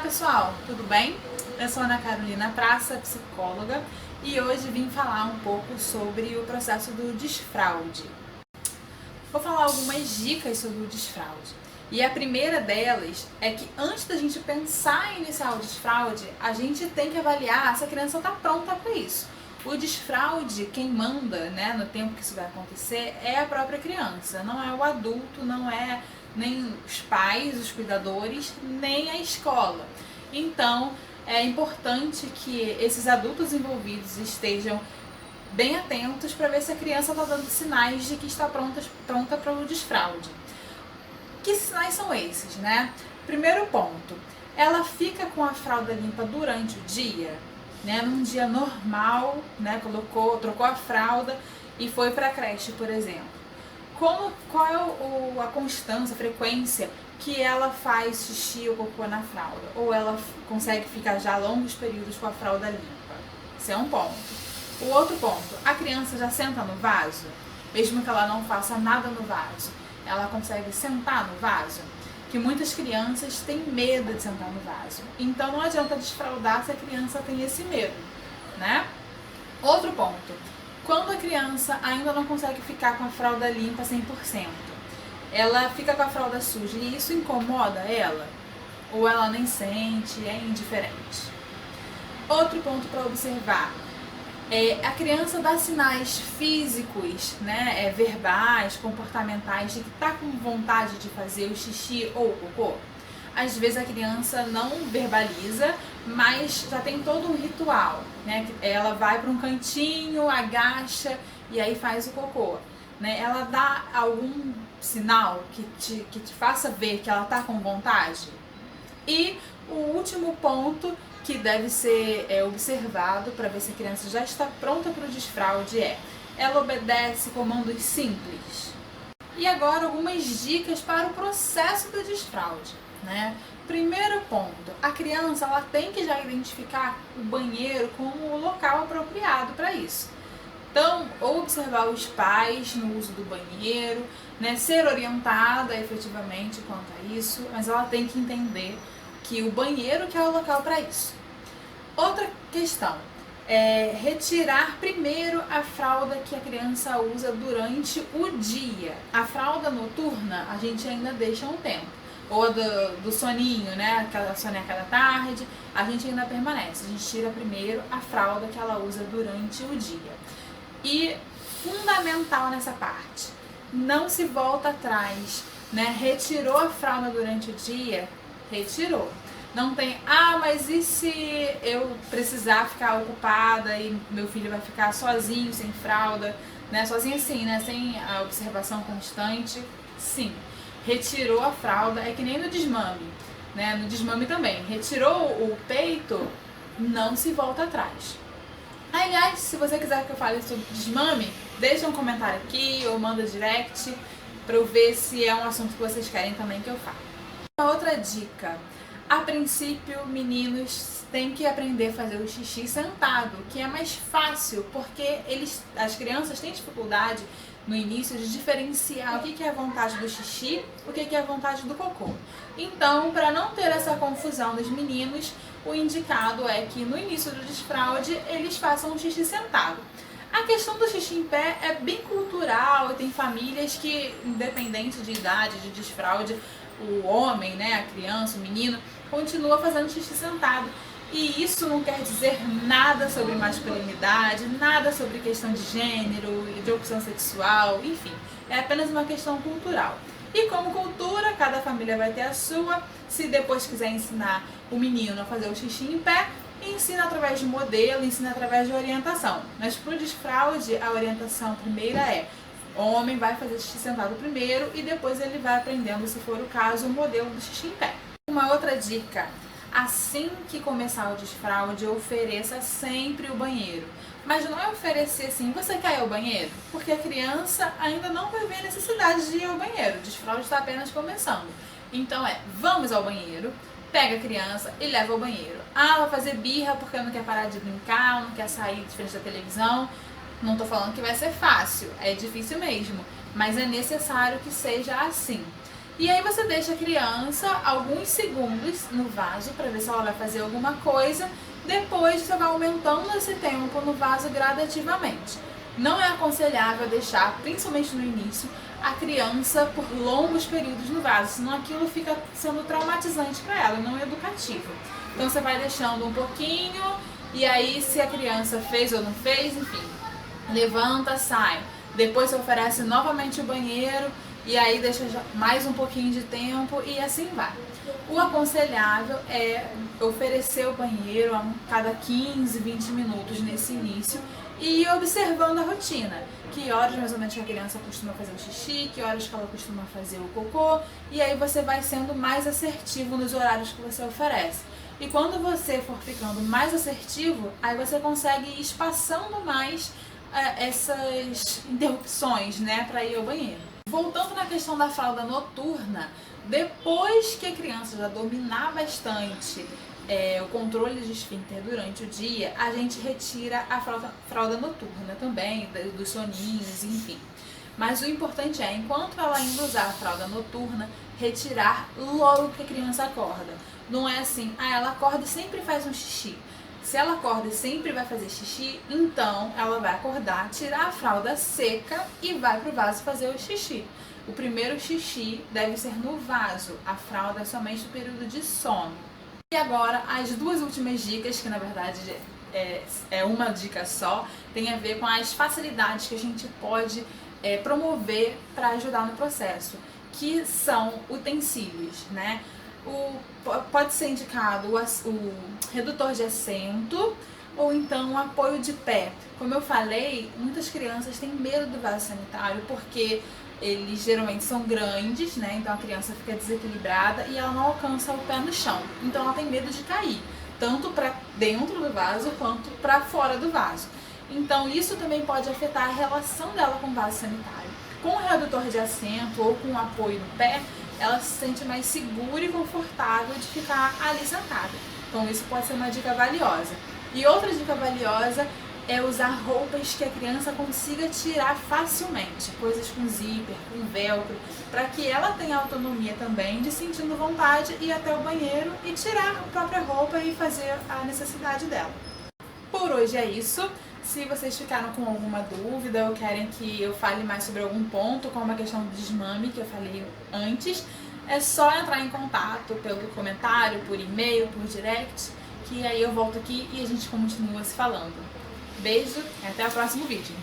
pessoal, tudo bem? Eu sou Ana Carolina Praça, psicóloga, e hoje vim falar um pouco sobre o processo do desfraude. Vou falar algumas dicas sobre o desfraude. E a primeira delas é que antes da gente pensar em iniciar o desfraude, a gente tem que avaliar se a criança está pronta para isso. O desfraude, quem manda, no tempo que isso vai acontecer, é a própria criança, não é o adulto, não é nem os pais, os cuidadores, nem a escola. Então, é importante que esses adultos envolvidos estejam bem atentos para ver se a criança está dando sinais de que está pronta para o desfraude. Que sinais são esses, Primeiro ponto, ela fica com a fralda limpa durante o dia, num dia normal, trocou a fralda e foi para a creche, por exemplo. Qual é a constância, a frequência que ela faz xixi ou cocô na fralda? Ou ela consegue ficar já longos períodos com a fralda limpa? Esse é um ponto. O outro ponto, a criança já senta no vaso? Mesmo que ela não faça nada no vaso, ela consegue sentar no vaso? Que muitas crianças têm medo de sentar no vaso. Então não adianta desfraldar se a criança tem esse medo, Outro ponto, quando a criança ainda não consegue ficar com a fralda limpa 100%, ela fica com a fralda suja e isso incomoda ela? Ou ela nem sente, é indiferente? Outro ponto para observar, a criança dá sinais físicos, verbais, comportamentais, de que está com vontade de fazer o xixi ou o cocô. Às vezes a criança não verbaliza, mas já tem todo um ritual, Ela vai para um cantinho, agacha e aí faz o cocô, Ela dá algum sinal que te faça ver que ela está com vontade? E o último ponto que deve ser observado para ver se a criança já está pronta para o desfraude ela obedece comandos simples. E agora algumas dicas para o processo do desfraude, Primeiro ponto, a criança ela tem que já identificar o banheiro como o local apropriado para isso. Então, observar os pais no uso do banheiro, ser orientada efetivamente quanto a isso, mas ela tem que entender que o banheiro que é o local para isso. Outra questão é retirar primeiro a fralda que a criança usa durante o dia. A fralda noturna a gente ainda deixa um tempo. Ou do soninho, aquela soneca da tarde, a gente ainda permanece. A gente tira primeiro a fralda que ela usa durante o dia. E fundamental nessa parte, não se volta atrás, Retirou a fralda durante o dia, retirou. Não tem, mas e se eu precisar ficar ocupada e meu filho vai ficar sozinho, sem fralda, Sozinho assim, sem a observação constante? Sim, retirou a fralda, é que nem no desmame, No desmame também, retirou o peito, não se volta atrás. Aliás, se você quiser que eu fale sobre desmame, deixa um comentário aqui ou manda direct para eu ver se é um assunto que vocês querem também que eu fale. Uma outra dica, a princípio, meninos têm que aprender a fazer o xixi sentado, que é mais fácil, porque as crianças têm dificuldade no início de diferenciar o que é a vontade do xixi, o que é a vontade do cocô. Então, para não ter essa confusão dos meninos, o indicado é que no início do desfraude eles façam o xixi sentado. A questão do xixi em pé é bem cultural e tem famílias que, independente de idade, de desfraude, o homem, a criança, o menino, continua fazendo xixi sentado. E isso não quer dizer nada sobre masculinidade, nada sobre questão de gênero, de opção sexual, enfim, é apenas uma questão cultural. E como cultura, cada família vai ter a sua. Se depois quiser ensinar o menino a fazer o xixi em pé, ensina através de modelo, ensina através de orientação. Mas para o desfraude, a orientação primeira o homem vai fazer xixi sentado primeiro e depois ele vai aprendendo, se for o caso, o modelo do xixi em pé. Uma outra dica, assim que começar o desfraude, ofereça sempre o banheiro. Mas não é oferecer assim, você quer ir ao banheiro? Porque a criança ainda não vai ver a necessidade de ir ao banheiro. O desfraude está apenas começando. Então vamos ao banheiro, pega a criança e leva ao banheiro. Vai fazer birra porque não quer parar de brincar, não quer sair de frente da televisão. Não estou falando que vai ser fácil, é difícil mesmo, mas é necessário que seja assim. E aí você deixa a criança alguns segundos no vaso para ver se ela vai fazer alguma coisa. Depois você vai aumentando esse tempo no vaso gradativamente. Não é aconselhável deixar, principalmente no início, a criança por longos períodos no vaso, senão aquilo fica sendo traumatizante para ela, não é educativo. Então você vai deixando um pouquinho e aí se a criança fez ou não fez, enfim, levanta, sai. Depois você oferece novamente o banheiro e aí deixa mais um pouquinho de tempo e assim vai. O aconselhável é oferecer o banheiro a cada 15, 20 minutos nesse início e ir observando a rotina. Que horas mais ou menos que a criança costuma fazer o xixi, que horas que ela costuma fazer o cocô, e aí você vai sendo mais assertivo nos horários que você oferece. E quando você for ficando mais assertivo, aí você consegue ir espaçando mais essas interrupções, né, para ir ao banheiro. Voltando na questão da fralda noturna, depois que a criança já dominar bastante o controle de esfíncter durante o dia, a gente retira a fralda noturna também, dos soninhos, enfim. Mas o importante é, enquanto ela ainda usar a fralda noturna, retirar logo que a criança acorda. Não é assim, ela acorda e sempre faz um xixi. Se ela acorda e sempre vai fazer xixi, então ela vai acordar, tirar a fralda seca e vai pro vaso fazer o xixi. O primeiro xixi deve ser no vaso, a fralda é somente no período de sono. E agora, as duas últimas dicas, que na verdade é uma dica só, tem a ver com as facilidades que a gente pode promover para ajudar no processo, que são utensílios, né? Pode ser indicado o redutor de assento ou então o apoio de pé. Como eu falei, muitas crianças têm medo do vaso sanitário porque eles geralmente são grandes, né? Então a criança fica desequilibrada e ela não alcança o pé no chão. Então ela tem medo de cair, tanto para dentro do vaso quanto para fora do vaso. Então isso também pode afetar a relação dela com o vaso sanitário. Com o redutor de assento ou com o apoio no pé, ela se sente mais segura e confortável de ficar ali sentada. Então isso pode ser uma dica valiosa. E outra dica valiosa é usar roupas que a criança consiga tirar facilmente, coisas com zíper, com velcro, para que ela tenha autonomia também de sentindo vontade ir até o banheiro e tirar a própria roupa e fazer a necessidade dela. Por hoje é isso. Se vocês ficaram com alguma dúvida ou querem que eu fale mais sobre algum ponto, como a questão do desmame que eu falei antes, é só entrar em contato pelo comentário, por e-mail, por direct, que aí eu volto aqui e a gente continua se falando. Beijo e até o próximo vídeo.